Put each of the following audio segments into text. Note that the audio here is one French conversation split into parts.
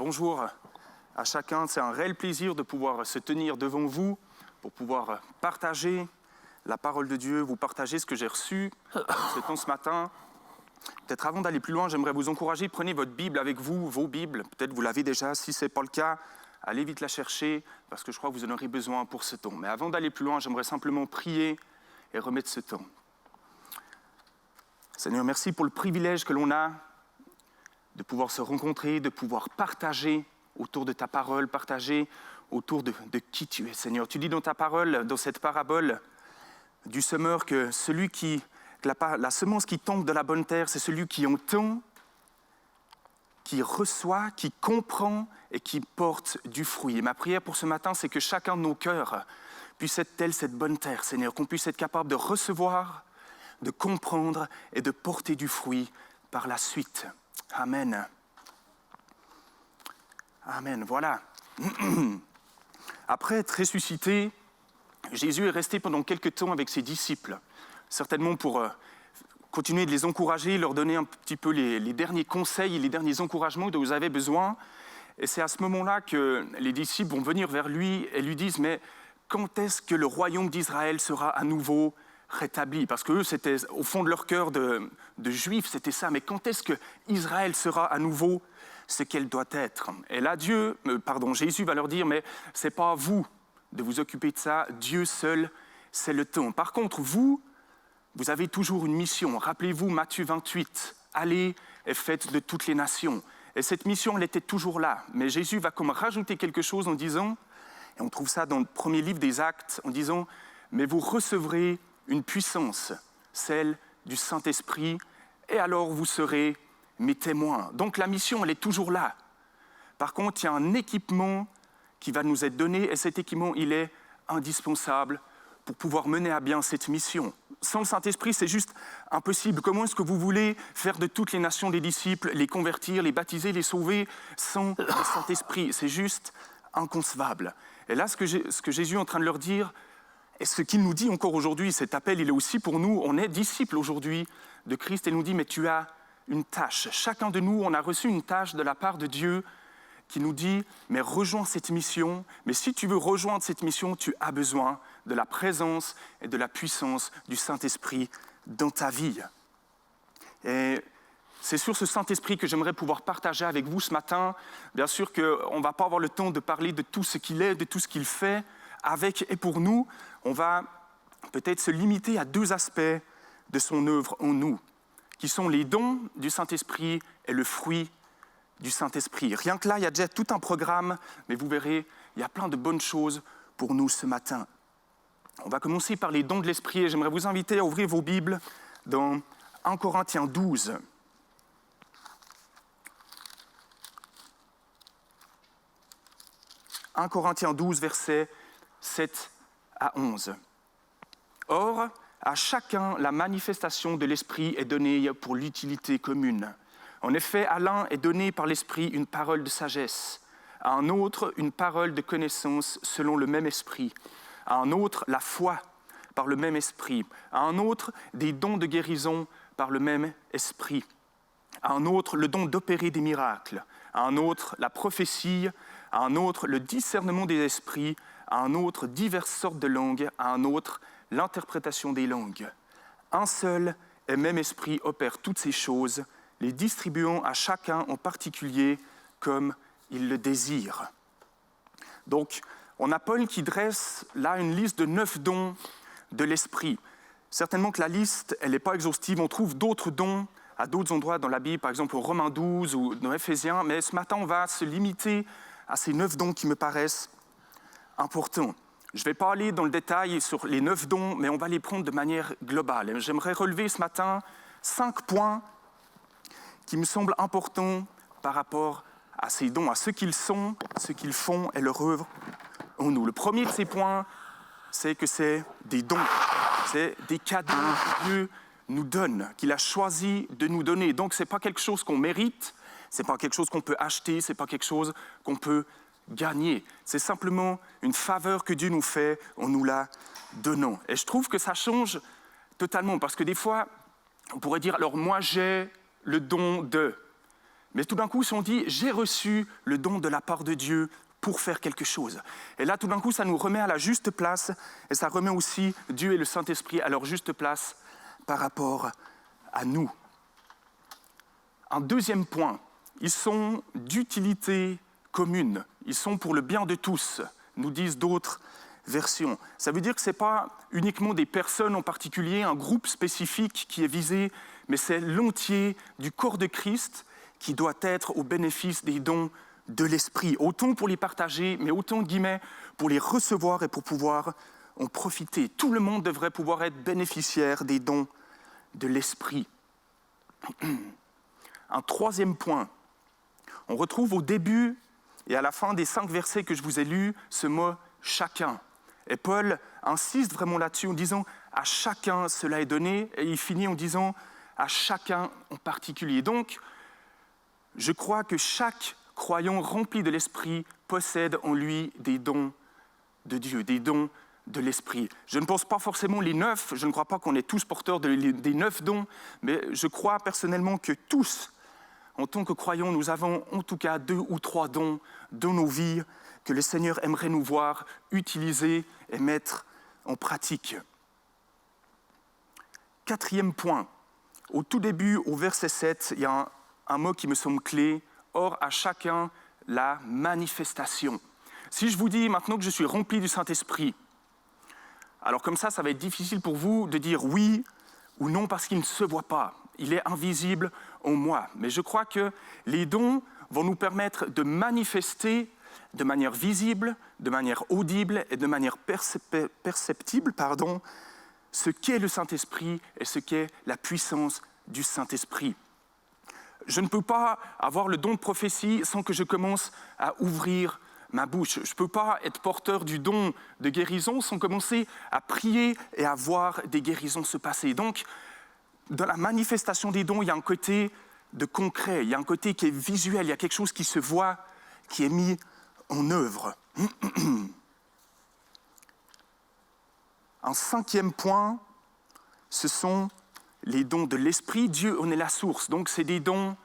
bonjour à chacun. C'est un réel plaisir de pouvoir se tenir devant vous pour pouvoir partager la parole de Dieu, vous partager ce que j'ai reçu ce matin. Peut-être avant d'aller plus loin, j'aimerais vous encourager, prenez votre Bible avec vous, vos Bibles. Peut-être vous l'avez déjà, si ce n'est pas le cas, allez vite la chercher parce que je crois que vous en aurez besoin pour ce temps. Mais avant d'aller plus loin, j'aimerais simplement prier et remettre ce temps. Seigneur, merci pour le privilège que l'on a de pouvoir se rencontrer, de pouvoir partager autour de ta parole, partager autour de qui tu es, Seigneur. Tu dis dans ta parole, dans cette parabole du semeur, que la semence qui tombe de la bonne terre, c'est celui qui entend, qui reçoit, qui comprend et qui porte du fruit. Et ma prière pour ce matin, c'est que chacun de nos cœurs puisse être tel cette bonne terre, Seigneur, qu'on puisse être capable de recevoir, de comprendre et de porter du fruit par la suite. Amen. Amen, voilà. Après être ressuscité, Jésus est resté pendant quelques temps avec ses disciples, certainement pour continuer de les encourager, leur donner un petit peu les derniers conseils et les derniers encouragements dont vous avez besoin. Et c'est à ce moment-là que les disciples vont venir vers lui et lui disent « Mais quand est-ce que le royaume d'Israël sera à nouveau rétabli ?» Parce qu'eux, c'était au fond de leur cœur de juifs, c'était ça. Mais quand est-ce que Israël sera à nouveau ce qu'elle doit être? Et là, Jésus va leur dire « Mais ce n'est pas à vous de vous occuper de ça, Dieu seul, c'est le temps. Par contre, vous avez toujours une mission. Rappelez-vous Matthieu 28, allez et faites de toutes les nations. » Et cette mission, elle était toujours là. Mais Jésus va comme rajouter quelque chose en disant, et on trouve ça dans le premier livre des Actes, en disant « Mais vous recevrez une puissance, celle du Saint-Esprit, et alors vous serez mes témoins. » Donc la mission, elle est toujours là. Par contre, il y a un équipement qui va nous être donné, et cet équipement, il est indispensable pour pouvoir mener à bien cette mission. Sans le Saint-Esprit, c'est juste impossible. Comment est-ce que vous voulez faire de toutes les nations des disciples, les convertir, les baptiser, les sauver sans le Saint-Esprit? C'est juste inconcevable. Et là, ce que Jésus est en train de leur dire, et ce qu'il nous dit encore aujourd'hui, cet appel, il est aussi pour nous. On est disciples aujourd'hui de Christ et il nous dit, mais tu as une tâche. Chacun de nous, on a reçu une tâche de la part de Dieu qui nous dit, mais rejoins cette mission. Mais si tu veux rejoindre cette mission, tu as besoin de la présence et de la puissance du Saint-Esprit dans ta vie. Et c'est sur ce Saint-Esprit que j'aimerais pouvoir partager avec vous ce matin. Bien sûr qu'on ne va pas avoir le temps de parler de tout ce qu'il est, de tout ce qu'il fait avec et pour nous. On va peut-être se limiter à 2 aspects de son œuvre en nous, qui sont les dons du Saint-Esprit et le fruit du Saint-Esprit. Rien que là, il y a déjà tout un programme, mais vous verrez, il y a plein de bonnes choses pour nous ce matin. On va commencer par les dons de l'Esprit et j'aimerais vous inviter à ouvrir vos Bibles dans 1 Corinthiens 12. 1 Corinthiens 12, versets 7 à 11. Or, à chacun, la manifestation de l'Esprit est donnée pour l'utilité commune. En effet, à l'un est donnée par l'Esprit une parole de sagesse, à un autre une parole de connaissance selon le même Esprit, à un autre la foi par le même Esprit, à un autre des dons de guérison par le même Esprit, à un autre le don d'opérer des miracles, à un autre la prophétie, à un autre le discernement des esprits, à un autre diverses sortes de langues, à un autre l'interprétation des langues. Un seul et même Esprit opère toutes ces choses, les distribuant à chacun en particulier comme il le désire. Donc, on a Paul qui dresse là une liste de 9 dons de l'Esprit. Certainement que la liste, elle n'est pas exhaustive. On trouve d'autres dons à d'autres endroits dans la Bible, par exemple au Romains 12 ou dans Éphésiens, mais ce matin, on va se limiter à ces 9 dons qui me paraissent importants. Je ne vais pas aller dans le détail sur les 9 dons, mais on va les prendre de manière globale. J'aimerais relever ce matin 5 points qui me semblent importants par rapport à ces dons, à ce qu'ils sont, ce qu'ils font et leur œuvre en nous. Le premier de ces points, c'est que c'est des dons, c'est des cadeaux que Dieu nous donne, qu'il a choisi de nous donner. Donc, ce n'est pas quelque chose qu'on mérite, ce n'est pas quelque chose qu'on peut acheter, ce n'est pas quelque chose qu'on peut gagner. C'est simplement une faveur que Dieu nous fait en nous la donnant. Et je trouve que ça change totalement, parce que des fois, on pourrait dire, alors moi j'ai le don de... Mais tout d'un coup, si on dit « j'ai reçu le don de la part de Dieu pour faire quelque chose », et là, tout d'un coup, ça nous remet à la juste place, et ça remet aussi Dieu et le Saint-Esprit à leur juste place par rapport à nous. Un deuxième point, ils sont d'utilité commune, ils sont pour le bien de tous, nous disent d'autres versions. Ça veut dire que ce n'est pas uniquement des personnes en particulier, un groupe spécifique qui est visé, mais c'est l'entier du corps de Christ qui doit être au bénéfice des dons de l'Esprit, autant pour les partager, mais autant guillemets pour les recevoir et pour pouvoir en profiter. Tout le monde devrait pouvoir être bénéficiaire des dons de l'Esprit. Un troisième point, on retrouve au début et à la fin des 5 versets que je vous ai lus ce mot « chacun ». Et Paul insiste vraiment là-dessus en disant « à chacun cela est donné » et il finit en disant « à chacun en particulier ». Donc, je crois que chaque croyant rempli de l'Esprit possède en lui des dons de Dieu, des dons de l'Esprit. Je ne pense pas forcément les 9, je ne crois pas qu'on est tous porteurs des 9 dons, mais je crois personnellement que tous, en tant que croyants, nous avons en tout cas 2 ou 3 dons dans nos vies que le Seigneur aimerait nous voir utiliser et mettre en pratique. 4e point, au tout début, au verset 7, il y a un mot qui me semble clé, « Or à chacun la manifestation ». Si je vous dis maintenant que je suis rempli du Saint-Esprit, alors comme ça va être difficile pour vous de dire oui ou non parce qu'il ne se voit pas. Il est invisible en moi. Mais je crois que les dons vont nous permettre de manifester de manière visible, de manière audible et de manière perceptible, ce qu'est le Saint-Esprit et ce qu'est la puissance du Saint-Esprit. Je ne peux pas avoir le don de prophétie sans que je commence à ouvrir ma bouche. Je ne peux pas être porteur du don de guérison sans commencer à prier et à voir des guérisons se passer. Donc, dans la manifestation des dons, il y a un côté de concret, il y a un côté qui est visuel, il y a quelque chose qui se voit, qui est mis en œuvre. Un 5e point, ce sont les dons de l'Esprit. Dieu en est la source, donc c'est des dons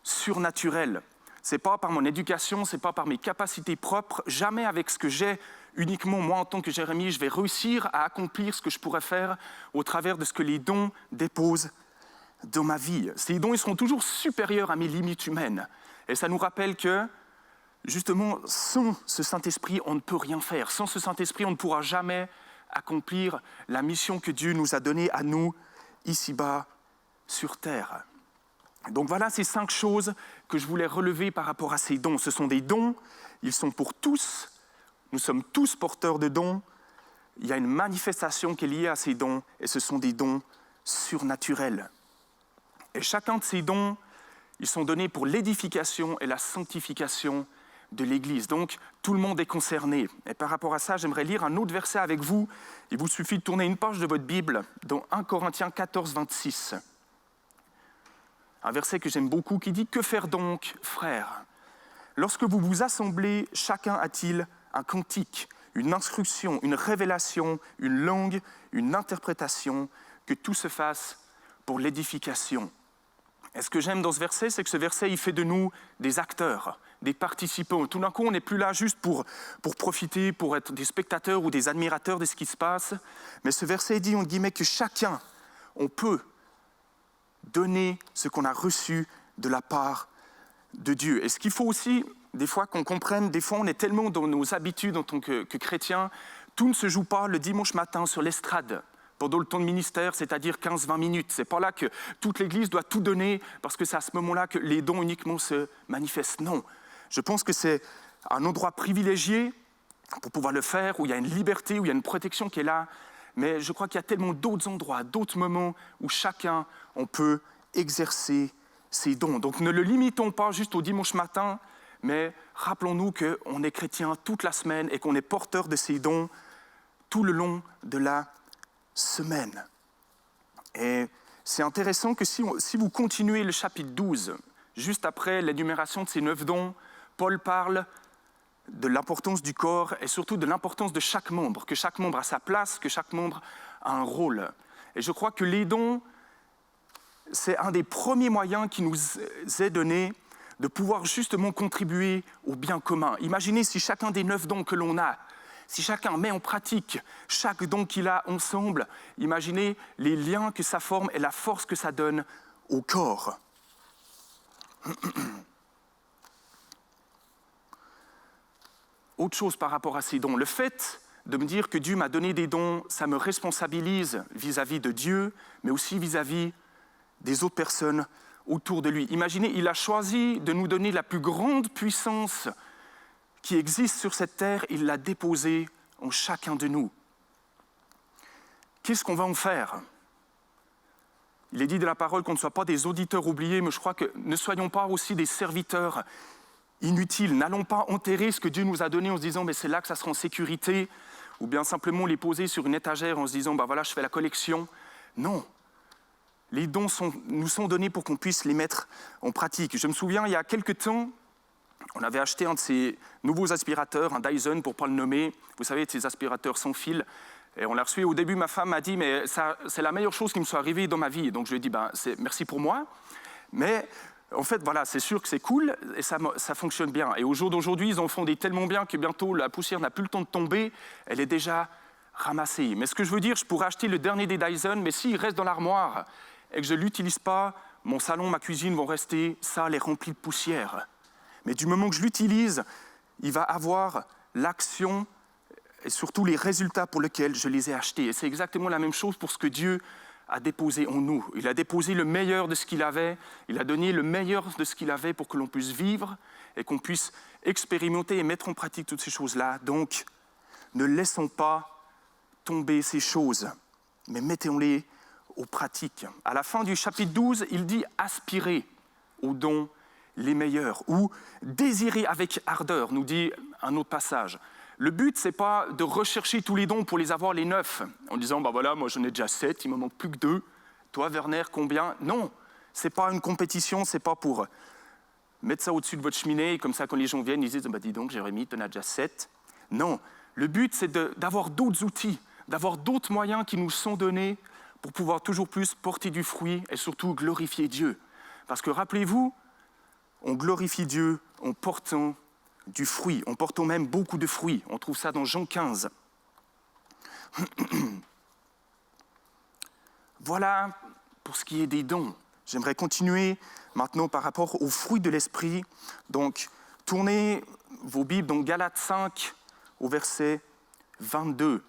surnaturels. Ce n'est pas par mon éducation, ce n'est pas par mes capacités propres, jamais avec ce que j'ai, uniquement moi en tant que Jérémie, je vais réussir à accomplir ce que je pourrais faire au travers de ce que les dons déposent dans ma vie. Ces dons, ils seront toujours supérieurs à mes limites humaines. Et ça nous rappelle que, justement, sans ce Saint-Esprit, on ne peut rien faire. Sans ce Saint-Esprit, on ne pourra jamais accomplir la mission que Dieu nous a donnée à nous, ici-bas, sur terre. Donc voilà ces 5 choses que je voulais relever par rapport à ces dons. Ce sont des dons, ils sont pour tous, nous sommes tous porteurs de dons. Il y a une manifestation qui est liée à ces dons et ce sont des dons surnaturels. Et chacun de ces dons, ils sont donnés pour l'édification et la sanctification de l'Église. Donc tout le monde est concerné. Et par rapport à ça, j'aimerais lire un autre verset avec vous. Il vous suffit de tourner une page de votre Bible dans 1 Corinthiens 14, 26. Un verset que j'aime beaucoup qui dit « Que faire donc, frères ? Lorsque vous vous assemblez, chacun a-t-il un cantique, une instruction, une révélation, une langue, une interprétation, que tout se fasse pour l'édification. » Et ce que j'aime dans ce verset, c'est que ce verset, il fait de nous des acteurs, des participants. Tout d'un coup, on n'est plus là juste pour profiter, pour être des spectateurs ou des admirateurs de ce qui se passe. Mais ce verset dit, en guillemets, que chacun, on peut donner ce qu'on a reçu de la part de Dieu. Et ce qu'il faut aussi, des fois, qu'on comprenne, des fois, on est tellement dans nos habitudes en tant que chrétiens, tout ne se joue pas le dimanche matin sur l'estrade, pendant le temps de ministère, c'est-à-dire 15-20 minutes. Ce n'est pas là que toute l'Église doit tout donner, parce que c'est à ce moment-là que les dons uniquement se manifestent. Non, je pense que c'est un endroit privilégié pour pouvoir le faire, où il y a une liberté, où il y a une protection qui est là. Mais je crois qu'il y a tellement d'autres endroits, d'autres moments où chacun, on peut exercer ses dons. Donc ne le limitons pas juste au dimanche matin, mais rappelons-nous qu'on est chrétien toute la semaine et qu'on est porteur de ces dons tout le long de la semaine. Et c'est intéressant que si vous continuez le chapitre 12, juste après l'énumération de ces 9 dons, Paul parle de l'importance du corps et surtout de l'importance de chaque membre, que chaque membre a sa place, que chaque membre a un rôle. Et je crois que les dons, c'est un des premiers moyens qui nous est donné de pouvoir justement contribuer au bien commun. Imaginez si chacun des 9 dons que l'on a, si chacun met en pratique chaque don qu'il a ensemble, imaginez les liens que ça forme et la force que ça donne au corps. Autre chose par rapport à ces dons, le fait de me dire que Dieu m'a donné des dons, ça me responsabilise vis-à-vis de Dieu, mais aussi vis-à-vis des autres personnes autour de lui. Imaginez, il a choisi de nous donner la plus grande puissance qui existe sur cette terre, il l'a déposée en chacun de nous. Qu'est-ce qu'on va en faire ? Il est dit de la parole qu'on ne soit pas des auditeurs oubliés, mais je crois que ne soyons pas aussi des serviteurs inutiles. N'allons pas enterrer ce que Dieu nous a donné en se disant « mais c'est là que ça sera en sécurité », ou bien simplement les poser sur une étagère en se disant « bah voilà, je fais la collection ». Non. Les dons nous sont donnés pour qu'on puisse les mettre en pratique. Je me souviens, il y a quelque temps, on avait acheté un de ces nouveaux aspirateurs, un Dyson pour ne pas le nommer. Vous savez, ces aspirateurs sans fil. Et on l'a reçu. Au début, ma femme m'a dit « mais ça, c'est la meilleure chose qui me soit arrivée dans ma vie ». Donc je lui ai dit « merci pour moi ». Mais en fait, voilà, c'est sûr que c'est cool et ça fonctionne bien. Et au jour d'aujourd'hui, ils en font des tellement bien que bientôt, la poussière n'a plus le temps de tomber. Elle est déjà ramassée. Mais ce que je veux dire, je pourrais acheter le dernier des Dyson, mais s'il reste dans l'armoire et que je ne l'utilise pas, mon salon, ma cuisine vont rester sales et remplis de poussière. Mais du moment que je l'utilise, il va avoir l'action et surtout les résultats pour lesquels je les ai achetés. Et c'est exactement la même chose pour ce que Dieu a déposé en nous. Il a déposé le meilleur de ce qu'il avait, il a donné le meilleur de ce qu'il avait pour que l'on puisse vivre et qu'on puisse expérimenter et mettre en pratique toutes ces choses-là. Donc, ne laissons pas tomber ces choses, mais mettons-les aux pratiques. À la fin du chapitre 12, il dit « aspirer aux dons les meilleurs » ou « désirer avec ardeur », nous dit un autre passage. Le but, ce n'est pas de rechercher tous les dons pour les avoir les 9, en disant « voilà, moi j'en ai déjà 7, il ne me manque plus que 2. Toi, Werner, combien ?» Non, ce n'est pas une compétition, ce n'est pas pour mettre ça au-dessus de votre cheminée, et comme ça, quand les gens viennent, ils disent « dis donc, Jérémie, tu en as déjà 7. » Non, le but, c'est d'avoir d'autres outils, d'avoir d'autres moyens qui nous sont donnés pour pouvoir toujours plus porter du fruit et surtout glorifier Dieu. Parce que rappelez-vous, on glorifie Dieu en portant du fruit, en portant même beaucoup de fruits. On trouve ça dans Jean 15. Voilà pour ce qui est des dons. J'aimerais continuer maintenant par rapport aux fruits de l'esprit. Donc, tournez vos Bibles dans Galates 5 au verset 22.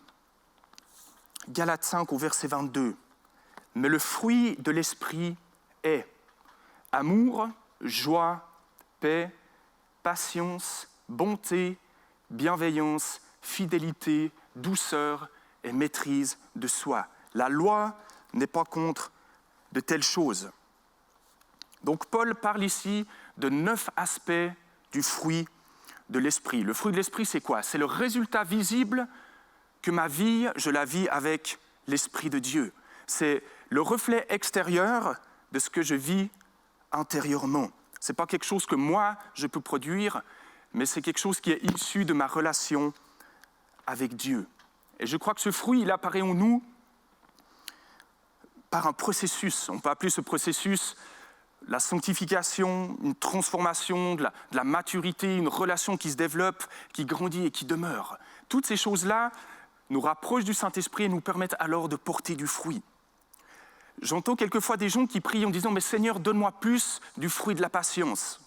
Galates 5 au verset 22. Mais le fruit de l'esprit est amour, joie, paix, patience, bonté, bienveillance, fidélité, douceur et maîtrise de soi. La loi n'est pas contre de telles choses. Donc Paul parle ici de 9 aspects du fruit de l'esprit. Le fruit de l'esprit, c'est quoi ? C'est le résultat visible que ma vie, je la vis avec l'Esprit de Dieu. C'est le reflet extérieur de ce que je vis intérieurement. Ce n'est pas quelque chose que moi, je peux produire, mais c'est quelque chose qui est issu de ma relation avec Dieu. Et je crois que ce fruit, il apparaît en nous par un processus. On peut appeler ce processus la sanctification, une transformation, de la maturité, une relation qui se développe, qui grandit et qui demeure. Toutes ces choses-là nous rapprochent du Saint-Esprit et nous permettent alors de porter du fruit. J'entends quelquefois des gens qui prient en disant « Mais Seigneur, donne-moi plus du fruit de la patience ».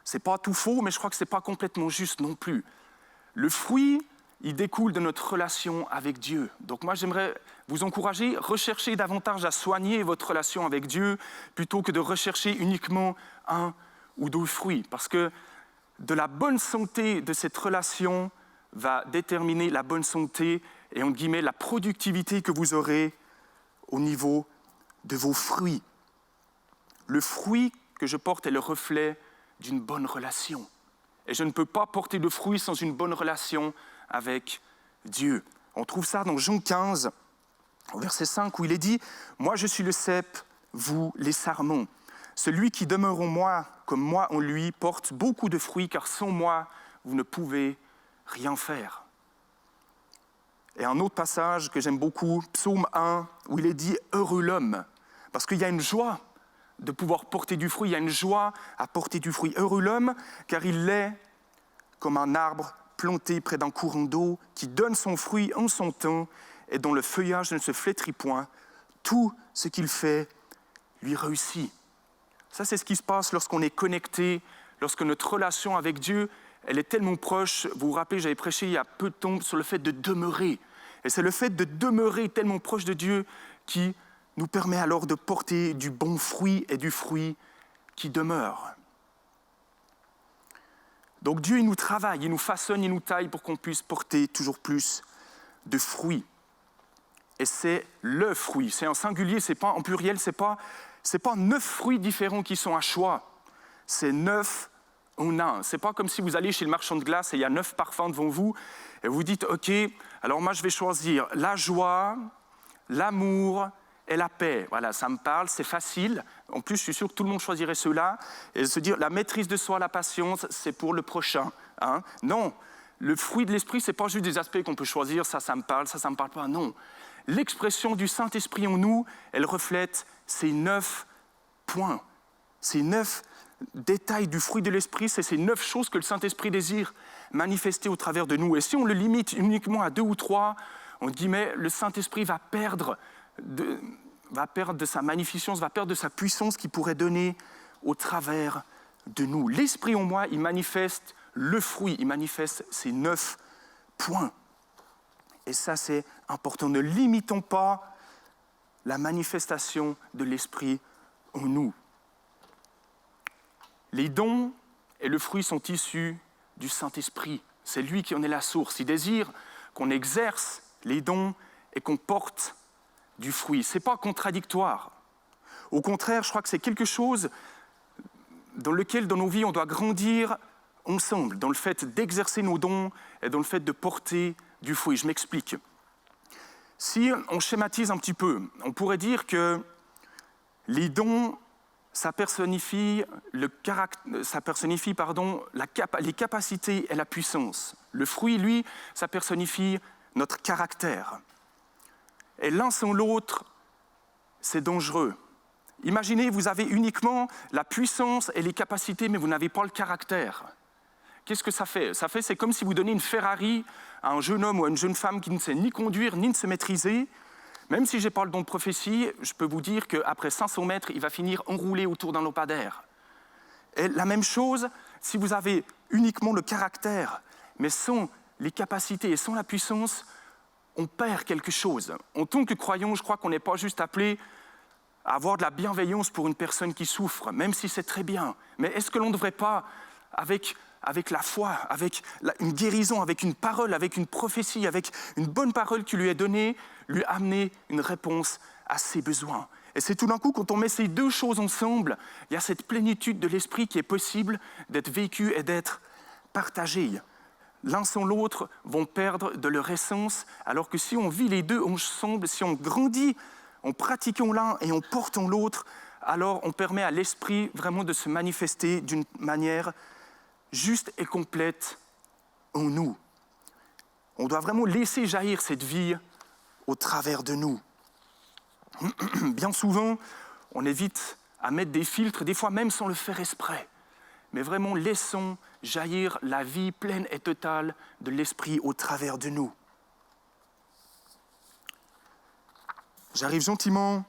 C'est pas tout faux, mais je crois que c'est pas complètement juste non plus. Le fruit, il découle de notre relation avec Dieu. Donc moi, j'aimerais vous encourager, recherchez davantage à soigner votre relation avec Dieu plutôt que de rechercher uniquement un ou deux fruits. Parce que de la bonne santé de cette relation va déterminer la bonne santé et, entre guillemets, la productivité que vous aurez au niveau de vos fruits. Le fruit que je porte est le reflet d'une bonne relation. Et je ne peux pas porter de fruits sans une bonne relation avec Dieu. On trouve ça dans Jean 15, au verset 5, où il est dit « Moi je suis le cep, vous les sarments. Celui qui demeure en moi, comme moi en lui, porte beaucoup de fruits, car sans moi, vous ne pouvez rien faire. » Et un autre passage que j'aime beaucoup, Psaume 1, où il est dit « Heureux l'homme », parce qu'il y a une joie de pouvoir porter du fruit, il y a une joie à porter du fruit. Heureux l'homme, car il est comme un arbre planté près d'un courant d'eau, qui donne son fruit en son temps et dont le feuillage ne se flétrit point. Tout ce qu'il fait lui réussit. Ça, c'est ce qui se passe lorsqu'on est connecté, lorsque notre relation avec Dieu, elle est tellement proche. Vous vous rappelez, j'avais prêché il y a peu de temps sur le fait de demeurer. Et c'est le fait de demeurer tellement proche de Dieu qui nous permet alors de porter du bon fruit et du fruit qui demeure. Donc Dieu, il nous travaille, il nous façonne, il nous taille pour qu'on puisse porter toujours plus de fruits. Et c'est le fruit, c'est en singulier, c'est pas en pluriel, c'est pas 9 fruits différents qui sont à choix. C'est 9 en un. C'est pas comme si vous allez chez le marchand de glace et il y a 9 parfums devant vous et vous dites, ok, alors moi je vais choisir la joie, l'amour et la paix. Voilà, ça me parle, c'est facile. En plus, je suis sûr que tout le monde choisirait ceux-là. Et se dire, la maîtrise de soi, la patience, c'est pour le prochain. Hein? Non, le fruit de l'esprit, c'est pas juste des aspects qu'on peut choisir, ça me parle, ça me parle pas. Non, l'expression du Saint-Esprit en nous, elle reflète ces 9 points, ces 9 détails du fruit de l'esprit, c'est ces 9 choses que le Saint-Esprit désire manifester au travers de nous. Et si on le limite uniquement à 2 ou 3, on dit, mais le Saint-Esprit va perdre de sa magnificence, va perdre de sa puissance qu'il pourrait donner au travers de nous. L'Esprit en moi, il manifeste le fruit, il manifeste ces 9 points. Et ça, c'est important. Ne limitons pas la manifestation de l'Esprit en nous. Les dons et le fruit sont issus du Saint-Esprit. C'est lui qui en est la source. Il désire qu'on exerce les dons et qu'on porte du fruit. Ce n'est pas contradictoire. Au contraire, je crois que c'est quelque chose dans lequel, dans nos vies, on doit grandir ensemble, dans le fait d'exercer nos dons et dans le fait de porter du fruit. Je m'explique. Si on schématise un petit peu, on pourrait dire que les dons, ça personnifie, les capacités et la puissance. Le fruit, lui, ça personnifie notre caractère. Et l'un sans l'autre, c'est dangereux. Imaginez, vous avez uniquement la puissance et les capacités, mais vous n'avez pas le caractère. Qu'est-ce que ça fait ? C'est comme si vous donnez une Ferrari à un jeune homme ou à une jeune femme qui ne sait ni conduire, ni ne se maîtriser. Même si je n'ai pas le don de prophétie, je peux vous dire qu'après 500 mètres, il va finir enroulé autour d'un lampadaire. Et la même chose, si vous avez uniquement le caractère, mais sans les capacités et sans la puissance, on perd quelque chose. En tant que croyant, je crois qu'on n'est pas juste appelé à avoir de la bienveillance pour une personne qui souffre, même si c'est très bien. Mais est-ce que l'on ne devrait pas, avec la foi, avec une guérison, avec une parole, avec une prophétie, avec une bonne parole qui lui est donnée, lui amener une réponse à ses besoins. Et c'est tout d'un coup, quand on met ces 2 choses ensemble, il y a cette plénitude de l'esprit qui est possible d'être vécue et d'être partagée. L'un sans l'autre vont perdre de leur essence, alors que si on vit les 2 ensemble, si on grandit en pratiquant l'un et en portant l'autre, alors on permet à l'esprit vraiment de se manifester d'une manière juste et complète en nous. On doit vraiment laisser jaillir cette vie au travers de nous. Bien souvent, on évite à mettre des filtres, des fois même sans le faire exprès. Mais vraiment, laissons jaillir la vie pleine et totale de l'Esprit au travers de nous. J'arrive gentiment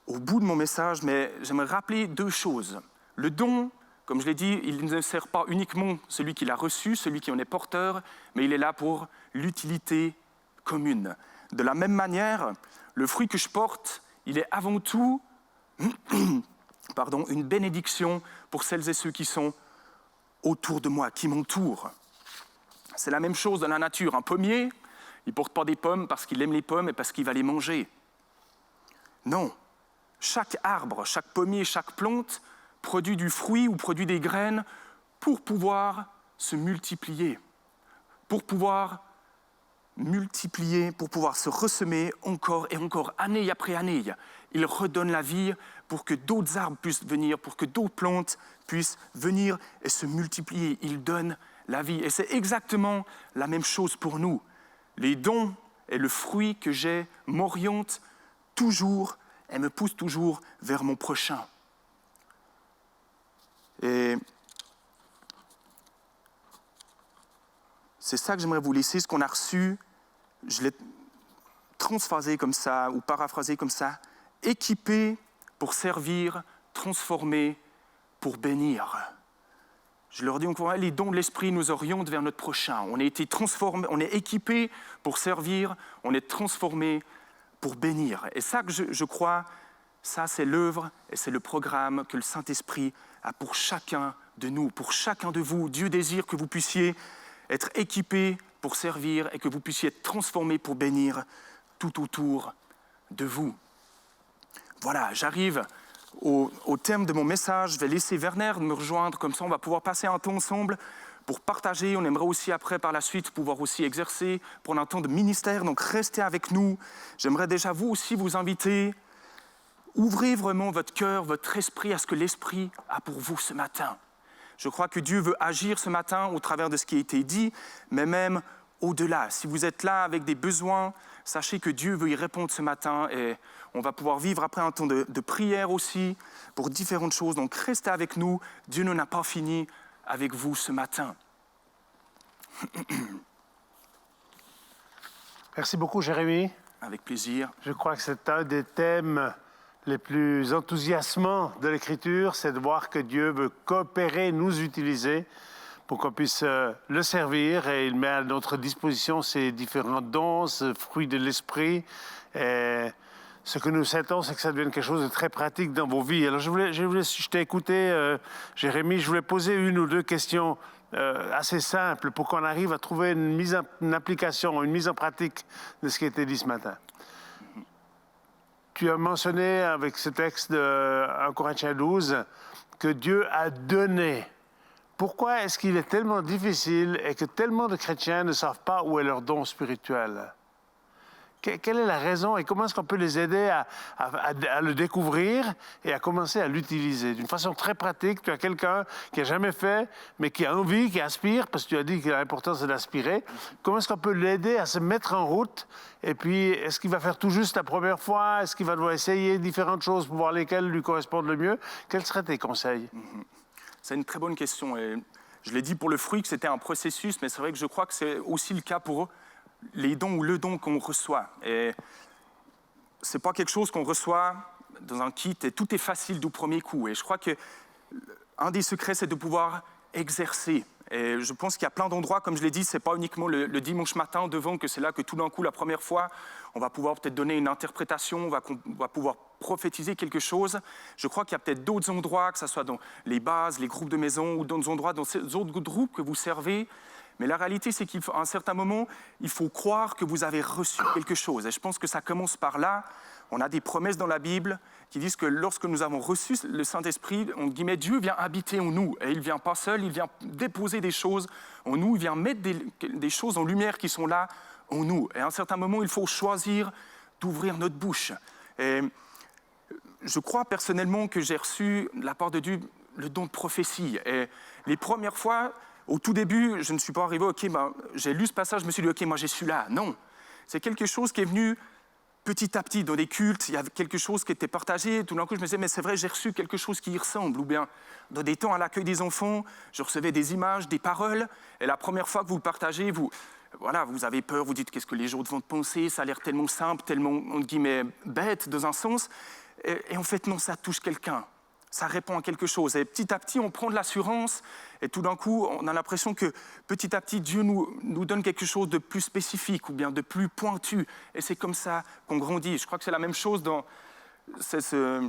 au bout de mon message, mais j'aimerais rappeler 2 choses. Le don, comme je l'ai dit, il ne sert pas uniquement celui qui l'a reçu, celui qui en est porteur, mais il est là pour l'utilité commune. De la même manière, le fruit que je porte, il est avant tout une bénédiction pour celles et ceux qui sont autour de moi, qui m'entourent. C'est la même chose dans la nature. Un pommier, il ne porte pas des pommes parce qu'il aime les pommes et parce qu'il va les manger. Non. Chaque arbre, chaque pommier, chaque plante produit du fruit ou produit des graines pour pouvoir se multiplier, pour pouvoir se ressemer encore et encore, année après année. Il redonne la vie pour que d'autres arbres puissent venir, pour que d'autres plantes puissent venir et se multiplier. Il donne la vie. Et c'est exactement la même chose pour nous. Les dons et le fruit que j'ai m'orientent toujours et me poussent toujours vers mon prochain. Et c'est ça que j'aimerais vous laisser, ce qu'on a reçu. Je l'ai transphasé comme ça, ou paraphrasé comme ça. Équipé pour servir, transformé pour bénir. Je leur dis encore, les dons de l'esprit nous orientent vers notre prochain. On a été transformé, on est équipé pour servir, on est transformé pour bénir. Et ça que je crois, ça c'est l'œuvre et c'est le programme que le Saint-Esprit a pour chacun de nous, pour chacun de vous. Dieu désire que vous puissiez être équipés pour servir et que vous puissiez être transformés pour bénir tout autour de vous. Voilà, j'arrive au thème de mon message. Je vais laisser Werner me rejoindre, comme ça on va pouvoir passer un temps ensemble pour partager. On aimerait aussi après, par la suite, pouvoir aussi exercer pour un temps de ministère. Donc restez avec nous. J'aimerais déjà vous aussi vous inviter. Ouvrez vraiment votre cœur, votre esprit à ce que l'Esprit a pour vous ce matin. Je crois que Dieu veut agir ce matin au travers de ce qui a été dit, mais même au-delà. Si vous êtes là avec des besoins, sachez que Dieu veut y répondre ce matin et on va pouvoir vivre après un temps de prière aussi pour différentes choses. Donc restez avec nous. Dieu n'en a pas fini avec vous ce matin. Merci beaucoup, Jérémy. Avec plaisir. Je crois que c'est un des thèmes les plus enthousiasmants de l'Écriture, c'est de voir que Dieu veut coopérer, nous utiliser pour qu'on puisse le servir, et il met à notre disposition ces différents dons, ce fruit de l'Esprit. Et ce que nous souhaitons, c'est que ça devienne quelque chose de très pratique dans vos vies. Alors je t'ai écouté, Jérémy, je voulais poser une ou deux questions assez simples pour qu'on arrive à trouver une application, une mise en pratique de ce qui a été dit ce matin. Tu as mentionné avec ce texte de 1 Corinthiens 12 que Dieu a donné. Pourquoi est-ce qu'il est tellement difficile et que tellement de chrétiens ne savent pas où est leur don spirituel? Quelle est la raison et comment est-ce qu'on peut les aider à le découvrir et à commencer à l'utiliser? D'une façon très pratique, tu as quelqu'un qui n'a jamais fait, mais qui a envie, qui aspire, parce que tu as dit que l'important c'est d'aspirer. Comment est-ce qu'on peut l'aider à se mettre en route? Et puis, est-ce qu'il va faire tout juste la première fois? Est-ce qu'il va devoir essayer différentes choses pour voir lesquelles lui correspondent le mieux? Quels seraient tes conseils? C'est une très bonne question. Et je l'ai dit pour le fruit que c'était un processus, mais c'est vrai que je crois que c'est aussi le cas pour les dons ou le don qu'on reçoit. Et ce n'est pas quelque chose qu'on reçoit dans un kit et tout est facile du premier coup. Et je crois qu'un des secrets, c'est de pouvoir exercer. Et je pense qu'il y a plein d'endroits, comme je l'ai dit, ce n'est pas uniquement le dimanche matin devant que c'est là que tout d'un coup, la première fois, on va pouvoir peut-être donner une interprétation, on va pouvoir prophétiser quelque chose. Je crois qu'il y a peut-être d'autres endroits, que ce soit dans les bases, les groupes de maison ou d'autres endroits, dans ces autres groupes que vous servez. Mais la réalité, c'est qu'à un certain moment, il faut croire que vous avez reçu quelque chose. Et je pense que ça commence par là. On a des promesses dans la Bible qui disent que lorsque nous avons reçu le Saint-Esprit, entre guillemets, Dieu vient habiter en nous. Et il ne vient pas seul, il vient déposer des choses en nous, il vient mettre des choses en lumière qui sont là en nous. Et à un certain moment, il faut choisir d'ouvrir notre bouche. Et je crois personnellement que j'ai reçu de la part de Dieu le don de prophétie. Et les premières fois, au tout début, je ne suis pas arrivé, j'ai lu ce passage, je me suis dit, moi j'ai su là. Non, c'est quelque chose qui est venu petit à petit dans des cultes, il y avait quelque chose qui était partagé, et tout d'un coup je me disais, mais c'est vrai, j'ai reçu quelque chose qui y ressemble. Ou bien, dans des temps à l'accueil des enfants, je recevais des images, des paroles, et la première fois que vous le partagez, vous avez peur, vous dites, qu'est-ce que les autres vont penser, ça a l'air tellement simple, tellement, entre guillemets, bête dans un sens, et en fait, non, ça touche quelqu'un. Ça répond à quelque chose. Et petit à petit, on prend de l'assurance et tout d'un coup, on a l'impression que petit à petit, Dieu nous donne quelque chose de plus spécifique ou bien de plus pointu. Et c'est comme ça qu'on grandit. Je crois que c'est la même chose dans ce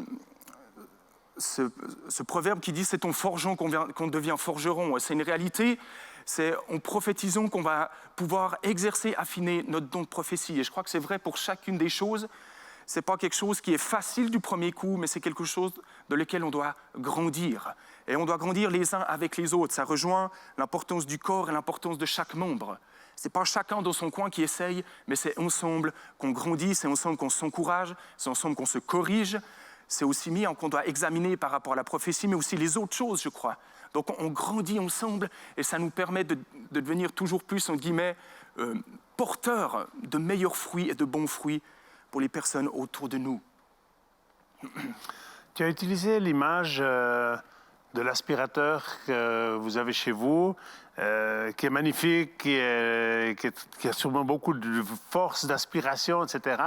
proverbe qui dit « c'est ton forgeron qu'on devient forgeron ». C'est une réalité. C'est en prophétisant qu'on va pouvoir exercer, affiner notre don de prophétie. Et je crois que c'est vrai pour chacune des choses. Ce n'est pas quelque chose qui est facile du premier coup, mais c'est quelque chose de lequel on doit grandir. Et on doit grandir les uns avec les autres. Ça rejoint l'importance du corps et l'importance de chaque membre. Ce n'est pas chacun dans son coin qui essaye, mais c'est ensemble qu'on grandit, c'est ensemble qu'on s'encourage, c'est ensemble qu'on se corrige. C'est aussi mis qu'on doit examiner par rapport à la prophétie, mais aussi les autres choses, je crois. Donc on grandit ensemble et ça nous permet de devenir toujours plus, entre guillemets, porteurs de meilleurs fruits et de bons fruits pour les personnes autour de nous. Tu as utilisé l'image de l'aspirateur que vous avez chez vous, qui est magnifique, qui a sûrement beaucoup de force d'aspiration, etc.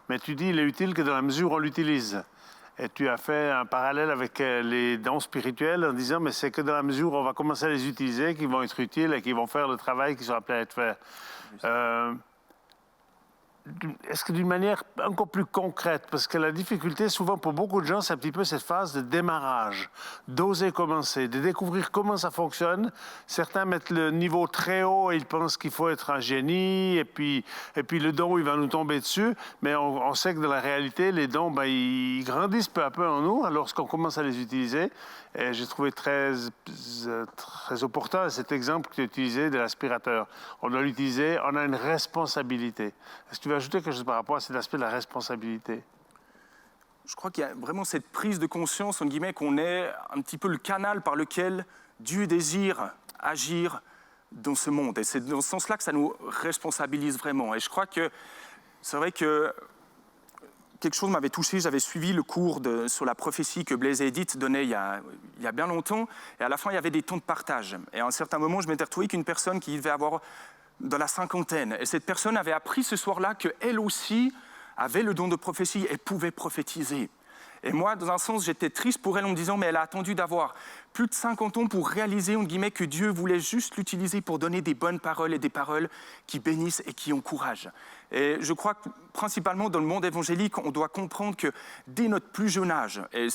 Mais tu dis qu'il est utile que dans la mesure où on l'utilise. Et tu as fait un parallèle avec les dons spirituels en disant mais c'est que dans la mesure où on va commencer à les utiliser qu'ils vont être utiles et qu'ils vont faire le travail qui sera appelé à être fait. Est-ce que d'une manière encore plus concrète, parce que la difficulté souvent pour beaucoup de gens c'est un petit peu cette phase de démarrage, d'oser commencer, de découvrir comment ça fonctionne. Certains mettent le niveau très haut et ils pensent qu'il faut être un génie et puis le don il va nous tomber dessus, mais on sait que dans la réalité les dons ils grandissent peu à peu en nous lorsqu'on commence à les utiliser. Et j'ai trouvé très opportun cet exemple que tu as utilisé de l'aspirateur. On doit l'utiliser, on a une responsabilité. Est-ce que tu veux ajouter quelque chose par rapport à cet aspect de la responsabilité? Je crois qu'il y a vraiment cette prise de conscience, en guillemets, qu'on est un petit peu le canal par lequel Dieu désire agir dans ce monde. Et c'est dans ce sens-là que ça nous responsabilise vraiment. Et je crois que c'est vrai que quelque chose m'avait touché. J'avais suivi le cours sur la prophétie que Blaise et Edith donnaient il y a bien longtemps. Et à la fin, il y avait des temps de partage. Et à un certain moment, je m'étais retrouvé avec une personne qui devait avoir dans la cinquantaine. Et cette personne avait appris ce soir-là qu'elle aussi avait le don de prophétie et pouvait prophétiser. Et moi, dans un sens, j'étais triste pour elle en me disant mais elle a attendu d'avoir plus de 50 ans pour réaliser, entre guillemets, que Dieu voulait juste l'utiliser pour donner des bonnes paroles et des paroles qui bénissent et qui encouragent. Et je crois que, principalement dans le monde évangélique, on doit comprendre que dès notre plus jeune âge, et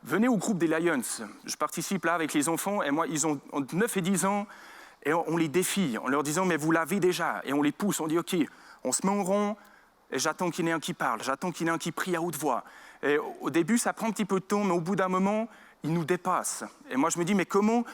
venez au groupe des Lions, je participe là avec les enfants, et moi, ils ont entre 9 et 10 ans, et on les défie en leur disant mais vous l'avez déjà, et on les pousse, on dit ok, on se met en rond, et j'attends qu'il y en ait un qui parle, j'attends qu'il y en ait un qui prie à haute voix. Et au début, ça prend un petit peu de temps, mais au bout d'un moment, ils nous dépassent. Et moi, je me dis, mais comment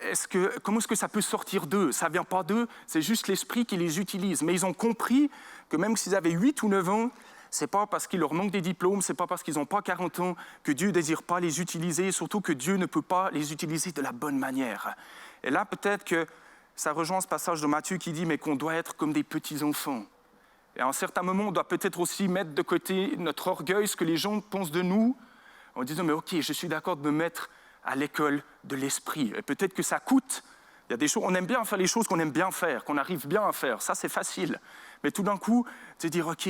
est-ce que ça peut sortir d'eux? Ça ne vient pas d'eux, c'est juste l'esprit qui les utilise. Mais ils ont compris que même s'ils avaient 8 ou 9 ans, ce n'est pas parce qu'il leur manque des diplômes, ce n'est pas parce qu'ils n'ont pas 40 ans que Dieu ne désire pas les utiliser, surtout que Dieu ne peut pas les utiliser de la bonne manière. Et là, peut-être que ça rejoint ce passage de Matthieu qui dit, mais qu'on doit être comme des petits-enfants. Et à un certain moment, on doit peut-être aussi mettre de côté notre orgueil, ce que les gens pensent de nous, en disant, mais ok, je suis d'accord de me mettre à l'école de l'esprit. Et peut-être que ça coûte. Il y a des choses, on aime bien faire les choses qu'on aime bien faire, qu'on arrive bien à faire. Ça, c'est facile. Mais tout d'un coup, se dire, ok,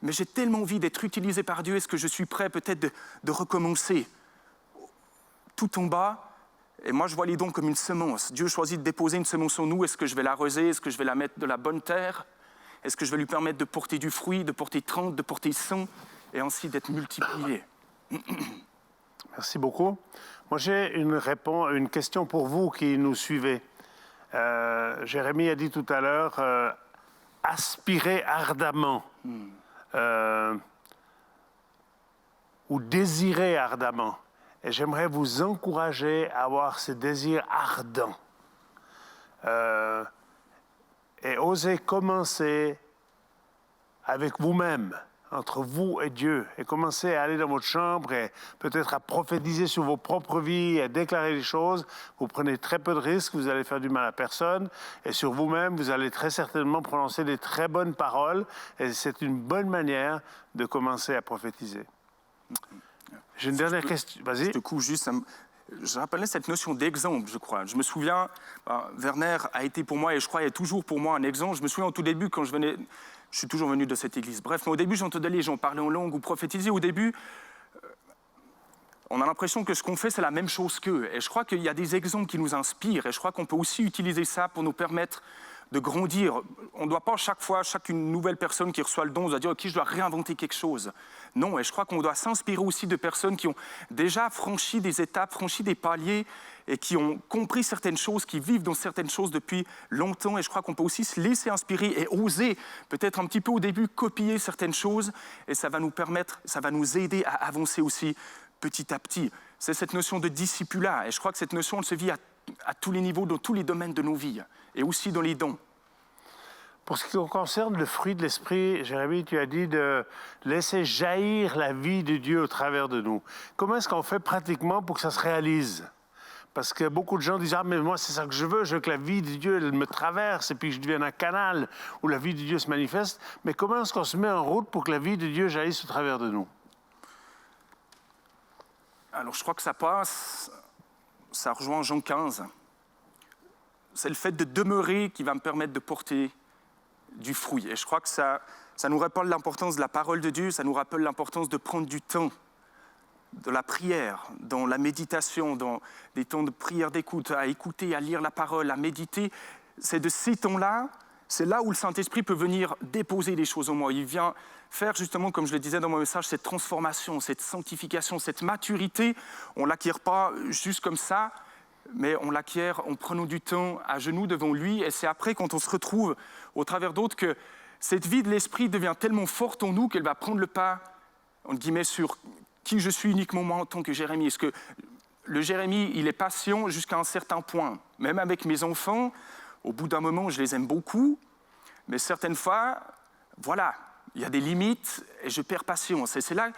mais j'ai tellement envie d'être utilisé par Dieu, est-ce que je suis prêt peut-être de recommencer tout en bas? Et moi, je vois les dons comme une semence. Dieu choisit de déposer une semence en nous. Est-ce que je vais l'arroser? Est-ce que je vais la mettre de la bonne terre? Est-ce que je vais lui permettre de porter du fruit, de porter 30, de porter 100, et ainsi d'être multiplié? Merci beaucoup. Moi, j'ai une question pour vous qui nous suivez. Jérémie a dit tout à l'heure aspirer ardemment ou désirer ardemment. Et j'aimerais vous encourager à avoir ce désir ardent. Et osez commencer avec vous-même, entre vous et Dieu, et commencez à aller dans votre chambre et peut-être à prophétiser sur vos propres vies, à déclarer les choses. Vous prenez très peu de risques, vous allez faire du mal à personne, et sur vous-même, vous allez très certainement prononcer des très bonnes paroles, et c'est une bonne manière de commencer à prophétiser. J'ai une dernière question. Vas-y. Je te coupe juste. Je rappelais cette notion d'exemple, je crois. Je me souviens, Werner a été pour moi, et je crois est toujours pour moi un exemple. Je me souviens au tout début, quand je suis toujours venu de cette église. Bref, mais au début, j'entendais les gens parler en langue ou prophétiser. Au début, on a l'impression que ce qu'on fait, c'est la même chose qu'eux. Et je crois qu'il y a des exemples qui nous inspirent. Et je crois qu'on peut aussi utiliser ça pour nous permettre de grandir. On ne doit pas chaque fois, chaque nouvelle personne qui reçoit le don, on doit dire « Ok, je dois réinventer quelque chose ». Non, et je crois qu'on doit s'inspirer aussi de personnes qui ont déjà franchi des étapes, franchi des paliers et qui ont compris certaines choses, qui vivent dans certaines choses depuis longtemps. Et je crois qu'on peut aussi se laisser inspirer et oser, peut-être un petit peu au début, copier certaines choses. Et ça va nous permettre, ça va nous aider à avancer aussi petit à petit. C'est cette notion de discipulat. Et je crois que cette notion, elle se vit à tous les niveaux, dans tous les domaines de nos vies, et aussi dans les dons. Pour ce qui concerne le fruit de l'esprit, Jérémie, tu as dit de laisser jaillir la vie de Dieu au travers de nous. Comment est-ce qu'on fait pratiquement pour que ça se réalise? Parce que beaucoup de gens disent « Ah, mais moi, c'est ça que je veux que la vie de Dieu elle me traverse et puis que je devienne un canal où la vie de Dieu se manifeste. » Mais comment est-ce qu'on se met en route pour que la vie de Dieu jaillisse au travers de nous? Alors, je crois que ça passe ça rejoint Jean 15. C'est le fait de demeurer qui va me permettre de porter du fruit. Et je crois que ça nous rappelle l'importance de la parole de Dieu, ça nous rappelle l'importance de prendre du temps, de la prière, dans la méditation, dans des temps de prière d'écoute, à écouter, à lire la parole, à méditer. C'est de ces temps-là, c'est là où le Saint-Esprit peut venir déposer des choses en moi. Il vient faire justement, comme je le disais dans mon message, cette transformation, cette sanctification, cette maturité. On ne l'acquiert pas juste comme ça, mais on l'acquiert en prenant du temps à genoux devant lui. Et c'est après, quand on se retrouve au travers d'autres, que cette vie de l'Esprit devient tellement forte en nous qu'elle va prendre le pas, entre guillemets, sur qui je suis uniquement moi en tant que Jérémie. Est-ce que le Jérémie, il est patient jusqu'à un certain point. Même avec mes enfants, au bout d'un moment, je les aime beaucoup, mais certaines fois, voilà, il y a des limites et je perds patience. Et c'est là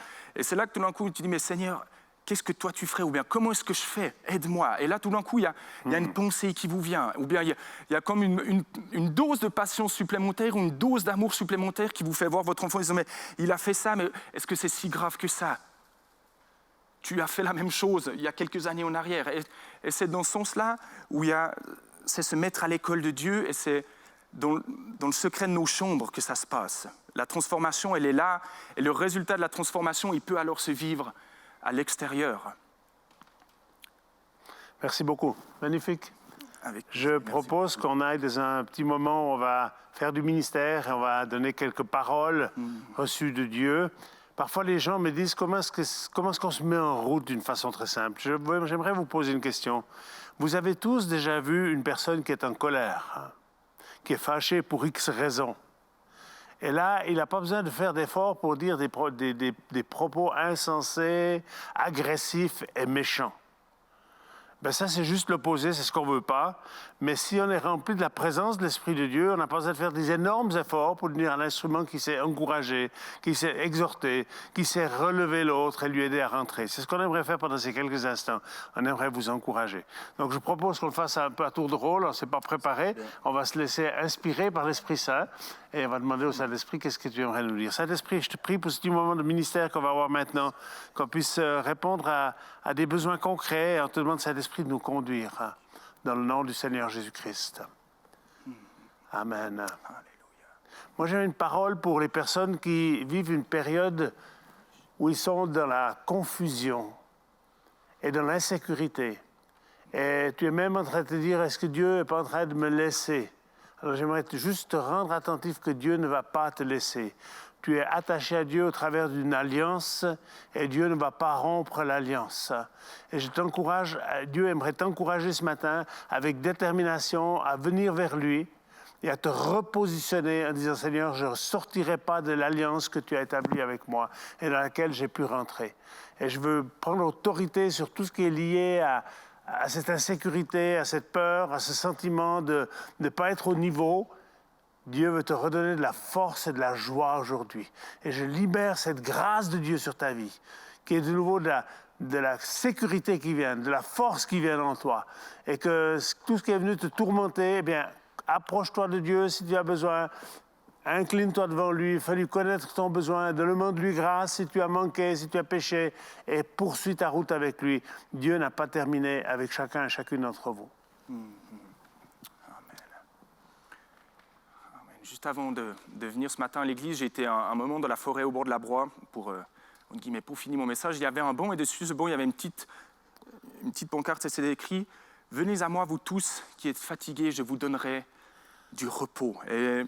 que tout d'un coup, tu dis, mais Seigneur, qu'est-ce que toi tu ferais? Ou bien, comment est-ce que je fais? Aide-moi. Et là, tout d'un coup, il y a une pensée qui vous vient. Ou bien, il y a comme une dose de patience supplémentaire ou une dose d'amour supplémentaire qui vous fait voir votre enfant et disant, mais il a fait ça, mais est-ce que c'est si grave que ça? Tu as fait la même chose il y a quelques années en arrière. Et c'est dans ce sens-là où c'est se mettre à l'école de Dieu et c'est dans le secret de nos chambres que ça se passe. La transformation, elle est là, et le résultat de la transformation, il peut alors se vivre à l'extérieur. Merci beaucoup. Magnifique. Je propose qu'on aille dans un petit moment où on va faire du ministère et on va donner quelques paroles reçues de Dieu. Parfois, les gens me disent comment est-ce qu'on se met en route d'une façon très simple. J'aimerais vous poser une question. Vous avez tous déjà vu une personne qui est en colère, qui est fâchée pour X raisons. Et là, il n'a pas besoin de faire d'efforts pour dire des propos insensés, agressifs et méchants. Ben ça, c'est juste l'opposé, c'est ce qu'on ne veut pas. Mais si on est rempli de la présence de l'Esprit de Dieu, on n'a pas besoin de faire des énormes efforts pour devenir un instrument qui sait encourager, qui sait exhorter, qui sait relever l'autre et lui aider à rentrer. C'est ce qu'on aimerait faire pendant ces quelques instants. On aimerait vous encourager. Donc, je propose qu'on le fasse un peu à tour de rôle. On ne s'est pas préparé. On va se laisser inspirer par l'Esprit Saint et on va demander au Saint-Esprit qu'est-ce que tu aimerais nous dire. Saint-Esprit, je te prie pour ce petit moment de ministère qu'on va avoir maintenant, qu'on puisse répondre à des besoins concrets. Et on te demande, Saint-Esprit, de nous conduire dans le nom du Seigneur Jésus-Christ. Amen. Alléluia. Moi, j'ai une parole pour les personnes qui vivent une période où ils sont dans la confusion et dans l'insécurité. Et tu es même en train de te dire, est-ce que Dieu n'est pas en train de me laisser? Alors, j'aimerais juste te rendre attentif que Dieu ne va pas te laisser. Tu es attaché à Dieu au travers d'une alliance et Dieu ne va pas rompre l'alliance. Et je t'encourage, Dieu aimerait t'encourager ce matin avec détermination à venir vers lui et à te repositionner en disant, Seigneur, je ne sortirai pas de l'alliance que tu as établie avec moi et dans laquelle j'ai pu rentrer. Et je veux prendre autorité sur tout ce qui est lié à cette insécurité, à cette peur, à ce sentiment de ne pas être au niveau. Dieu veut te redonner de la force et de la joie aujourd'hui. Et je libère cette grâce de Dieu sur ta vie, qui est de nouveau de la sécurité qui vient, de la force qui vient en toi. Et que tout ce qui est venu te tourmenter, eh bien, approche-toi de Dieu si tu as besoin. Incline-toi devant lui, fais-lui connaître ton besoin, demande-lui grâce si tu as manqué, si tu as péché, et poursuis ta route avec lui. Dieu n'a pas terminé avec chacun et chacune d'entre vous. Juste avant de venir ce matin à l'église, j'ai été un moment dans la forêt au bord de la Broye pour finir mon message. Il y avait un banc et dessus ce banc, il y avait une petite pancarte, et c'était écrit « Venez à moi, vous tous qui êtes fatigués, je vous donnerai du repos ». Et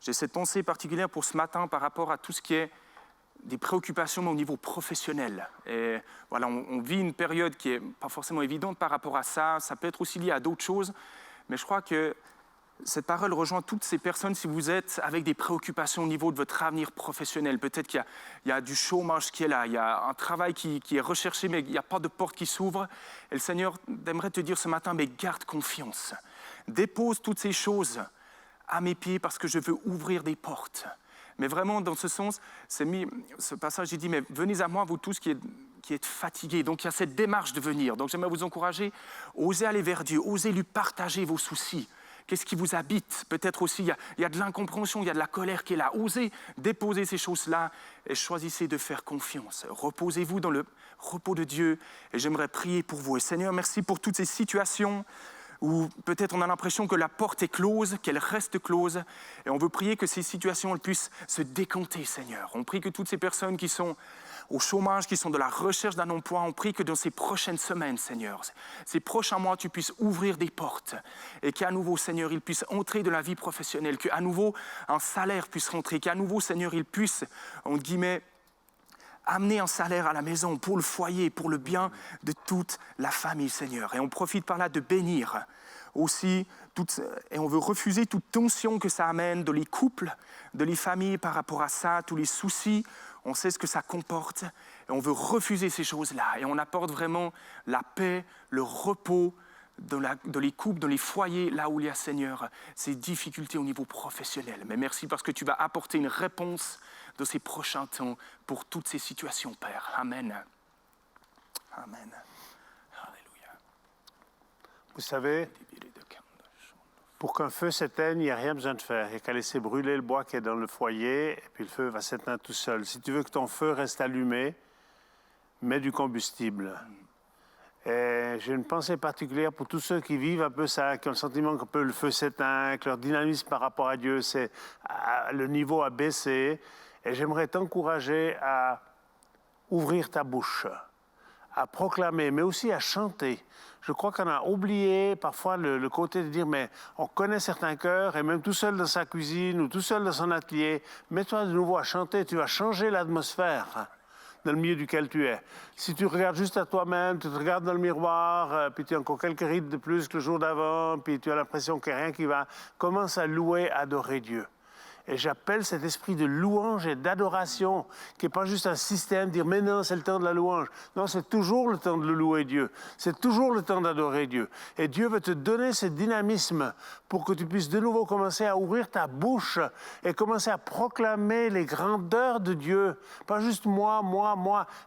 j'ai cette pensée particulière pour ce matin par rapport à tout ce qui est des préoccupations au niveau professionnel. Et voilà, on vit une période qui n'est pas forcément évidente par rapport à ça. Ça peut être aussi lié à d'autres choses, mais je crois que cette parole rejoint toutes ces personnes si vous êtes avec des préoccupations au niveau de votre avenir professionnel. Peut-être qu'il y a du chômage qui est là, il y a un travail qui est recherché, mais il n'y a pas de porte qui s'ouvre. Et le Seigneur aimerait te dire ce matin, mais garde confiance. Dépose toutes ces choses à mes pieds parce que je veux ouvrir des portes. Mais vraiment, dans ce sens, ce passage, il dit, mais venez à moi, vous tous qui êtes fatigués. Donc, il y a cette démarche de venir. Donc, j'aimerais vous encourager, osez aller vers Dieu, osez lui partager vos soucis. Qu'est-ce qui vous habite? Peut-être aussi, il y a de l'incompréhension, il y a de la colère qui est là. Osez déposer ces choses-là et choisissez de faire confiance. Reposez-vous dans le repos de Dieu et j'aimerais prier pour vous. Et Seigneur, merci pour toutes ces situations où peut-être on a l'impression que la porte est close, qu'elle reste close. Et on veut prier que ces situations elles puissent se décompter, Seigneur. On prie que toutes ces personnes qui sont au chômage, qui sont de la recherche d'un emploi, on prie que dans ces prochaines semaines, Seigneur, ces prochains mois, tu puisses ouvrir des portes et qu'à nouveau, Seigneur, ils puissent entrer de la vie professionnelle, qu'à nouveau, un salaire puisse rentrer, qu'à nouveau, Seigneur, ils puissent, entre guillemets, amener un salaire à la maison pour le foyer, pour le bien de toute la famille, Seigneur. Et on profite par là de bénir aussi, et on veut refuser toute tension que ça amène dans les couples, de les familles par rapport à ça, tous les soucis. On sait ce que ça comporte et on veut refuser ces choses-là. Et on apporte vraiment la paix, le repos dans les couples, dans les foyers, là où il y a, Seigneur, ces difficultés au niveau professionnel. Mais merci parce que tu vas apporter une réponse de ces prochains temps pour toutes ces situations, Père. Amen. Amen. Alléluia. Vous savez, pour qu'un feu s'éteigne, il n'y a rien besoin de faire. Il n'y a qu'à laisser brûler le bois qui est dans le foyer, et puis le feu va s'éteindre tout seul. Si tu veux que ton feu reste allumé, mets du combustible. Et j'ai une pensée particulière pour tous ceux qui vivent un peu ça, qui ont le sentiment que le feu s'éteint, que leur dynamisme par rapport à Dieu, le niveau a baissé. Et j'aimerais t'encourager à ouvrir ta bouche, à proclamer, mais aussi à chanter. Je crois qu'on a oublié parfois le côté de dire, mais on connaît certains cœurs, et même tout seul dans sa cuisine ou tout seul dans son atelier, mets-toi de nouveau à chanter, tu vas changer l'atmosphère dans le milieu duquel tu es. Si tu regardes juste à toi-même, tu te regardes dans le miroir, puis tu as encore quelques rides de plus que le jour d'avant, puis tu as l'impression qu'il n'y a rien qui va, commence à louer, adorer Dieu. Et j'appelle cet esprit de louange et d'adoration, qui n'est pas juste un système, dire « mais non, c'est le temps de la louange ». Non, c'est toujours le temps de le louer Dieu. C'est toujours le temps d'adorer Dieu. Et Dieu veut te donner ce dynamisme pour que tu puisses de nouveau commencer à ouvrir ta bouche et commencer à proclamer les grandeurs de Dieu. Pas juste moi,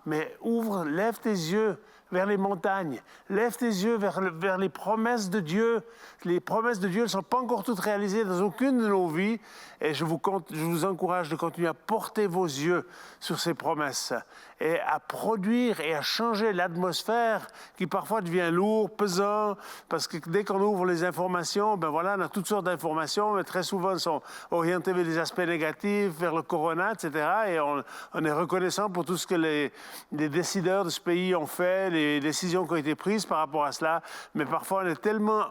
mais ouvre, lève tes yeux vers les montagnes. Lève tes yeux vers les promesses de Dieu. Les promesses de Dieu ne sont pas encore toutes réalisées dans aucune de nos vies. Et je vous encourage de continuer à porter vos yeux sur ces promesses et à produire et à changer l'atmosphère qui parfois devient lourd, pesant, parce que dès qu'on ouvre les informations, ben voilà, on a toutes sortes d'informations, mais très souvent elles sont orientées vers les aspects négatifs, vers le corona, etc. Et on est reconnaissant pour tout ce que les décideurs de ce pays ont fait, les décisions qui ont été prises par rapport à cela, mais parfois on est tellement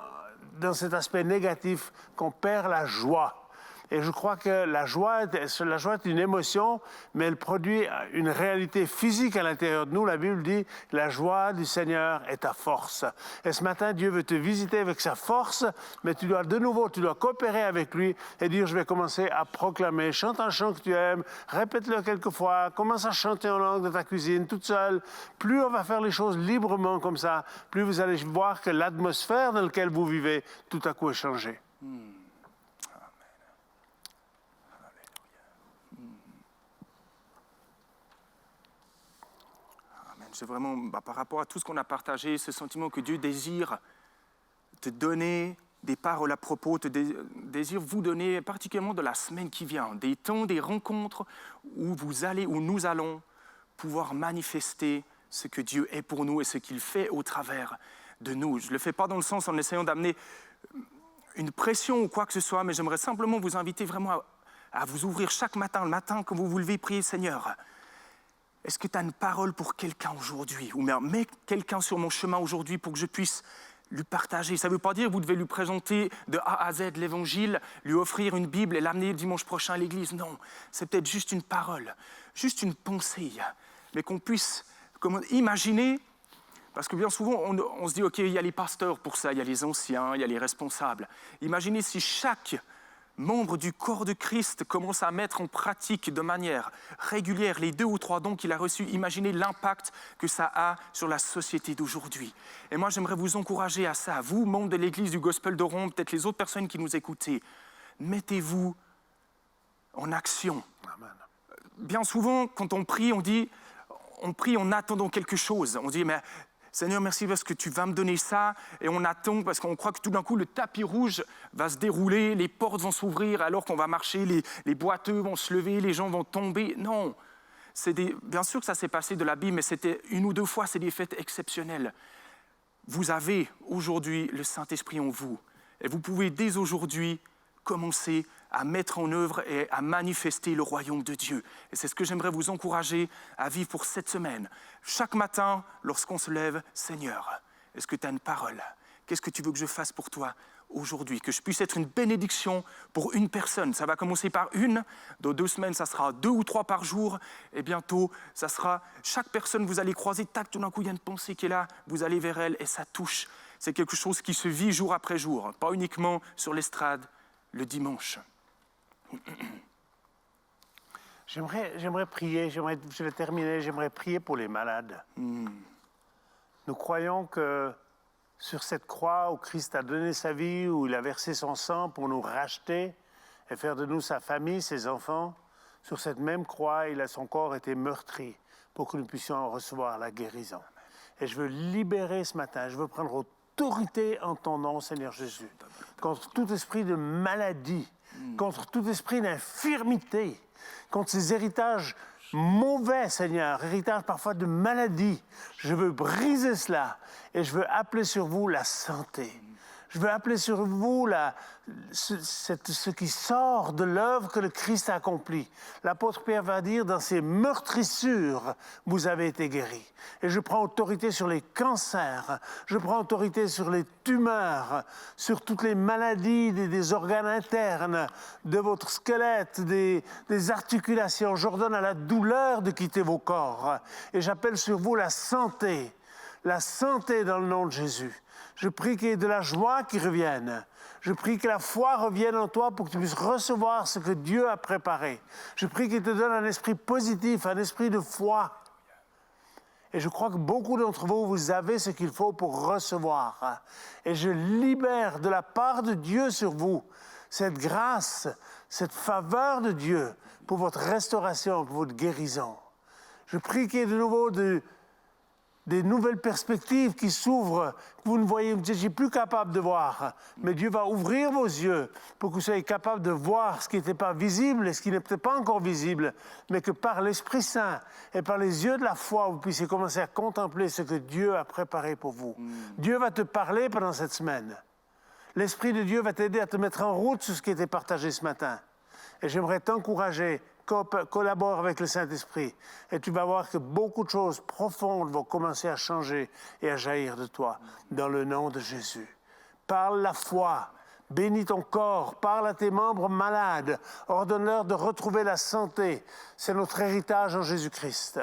dans cet aspect négatif qu'on perd la joie. Et je crois que la joie est une émotion, mais elle produit une réalité physique à l'intérieur de nous. La Bible dit « La joie du Seigneur est ta force ». Et ce matin, Dieu veut te visiter avec sa force, mais tu dois coopérer avec lui et dire « Je vais commencer à proclamer ». Chante un chant que tu aimes, répète-le quelques fois, commence à chanter en langue dans ta cuisine, toute seule. Plus on va faire les choses librement comme ça, plus vous allez voir que l'atmosphère dans laquelle vous vivez, tout à coup est changée. C'est vraiment, par rapport à tout ce qu'on a partagé, ce sentiment que Dieu désire te donner des paroles à propos, désire vous donner, particulièrement de la semaine qui vient, des temps, des rencontres où nous allons pouvoir manifester ce que Dieu est pour nous et ce qu'il fait au travers de nous. Je ne le fais pas dans le sens en essayant d'amener une pression ou quoi que ce soit, mais j'aimerais simplement vous inviter vraiment à vous ouvrir chaque matin, le matin quand vous vous levez, priez Seigneur. Est-ce que tu as une parole pour quelqu'un aujourd'hui? Ou bien mets quelqu'un sur mon chemin aujourd'hui pour que je puisse lui partager. Ça ne veut pas dire que vous devez lui présenter de A à Z l'Évangile, lui offrir une Bible et l'amener le dimanche prochain à l'église. Non, c'est peut-être juste une parole, juste une pensée. Mais qu'on puisse imaginer, parce que bien souvent on se dit « Ok, il y a les pasteurs pour ça, il y a les anciens, il y a les responsables ». Imaginez si chaque membre du corps de Christ commence à mettre en pratique de manière régulière les 2 ou 3 dons qu'il a reçus. Imaginez l'impact que ça a sur la société d'aujourd'hui. Et moi, j'aimerais vous encourager à ça. Vous, membres de l'Église du Gospel de Rome, peut-être les autres personnes qui nous écoutez, mettez-vous en action. Amen. Bien souvent, quand on prie en attendant quelque chose. On dit, mais Seigneur, merci parce que tu vas me donner ça et on attend parce qu'on croit que tout d'un coup le tapis rouge va se dérouler, les portes vont s'ouvrir alors qu'on va marcher, les boiteux vont se lever, les gens vont tomber. Non, bien sûr que ça s'est passé de la Bible, mais c'était une ou deux fois, c'est des faits exceptionnels. Vous avez aujourd'hui le Saint-Esprit en vous et vous pouvez dès aujourd'hui commencer à mettre en œuvre et à manifester le royaume de Dieu. Et c'est ce que j'aimerais vous encourager à vivre pour cette semaine. Chaque matin, lorsqu'on se lève, Seigneur, est-ce que tu as une parole? Qu'est-ce que tu veux que je fasse pour toi aujourd'hui? Que je puisse être une bénédiction pour une personne. Ça va commencer par une, dans 2 semaines, ça sera 2 ou 3 par jour, et bientôt, ça sera chaque personne, vous allez croiser, tac, tout d'un coup, il y a une pensée qui est là, vous allez vers elle, et ça touche. C'est quelque chose qui se vit jour après jour, pas uniquement sur l'estrade, le dimanche. J'aimerais prier, je vais terminer, j'aimerais prier pour les malades. Nous croyons que sur cette croix où Christ a donné sa vie, où il a versé son sang pour nous racheter et faire de nous sa famille, ses enfants, sur cette même croix, son corps été meurtri pour que nous puissions recevoir la guérison. Et je veux libérer ce matin, je veux prendre autorité en ton nom, Seigneur Jésus, contre tout esprit de maladie, contre tout esprit d'infirmité, contre ces héritages mauvais, Seigneur, héritages parfois de maladie. Je veux briser cela et je veux appeler sur vous la santé. Je veux appeler sur vous ce qui sort de l'œuvre que le Christ a accomplie. L'apôtre Pierre va dire, dans ces meurtrissures, vous avez été guéris. Et je prends autorité sur les cancers, je prends autorité sur les tumeurs, sur toutes les maladies des organes internes, de votre squelette, des articulations. J'ordonne à la douleur de quitter vos corps. Et j'appelle sur vous la santé dans le nom de Jésus. Je prie qu'il y ait de la joie qui revienne. Je prie que la foi revienne en toi pour que tu puisses recevoir ce que Dieu a préparé. Je prie qu'il te donne un esprit positif, un esprit de foi. Et je crois que beaucoup d'entre vous, vous avez ce qu'il faut pour recevoir. Et je libère de la part de Dieu sur vous cette grâce, cette faveur de Dieu pour votre restauration, pour votre guérison. Je prie qu'il y ait de nouveau des nouvelles perspectives qui s'ouvrent, que vous ne voyez, vous n'étiez plus capable de voir. Mais Dieu va ouvrir vos yeux pour que vous soyez capable de voir ce qui n'était pas visible et ce qui n'était pas encore visible, mais que par l'Esprit Saint et par les yeux de la foi, vous puissiez commencer à contempler ce que Dieu a préparé pour vous. Dieu va te parler pendant cette semaine. L'Esprit de Dieu va t'aider à te mettre en route sur ce qui a été partagé ce matin. Et j'aimerais t'encourager, collabore avec le Saint-Esprit et tu vas voir que beaucoup de choses profondes vont commencer à changer et à jaillir de toi, dans le nom de Jésus. Parle la foi, bénis ton corps, parle à tes membres malades, ordonne-leur de retrouver la santé. C'est notre héritage en Jésus-Christ.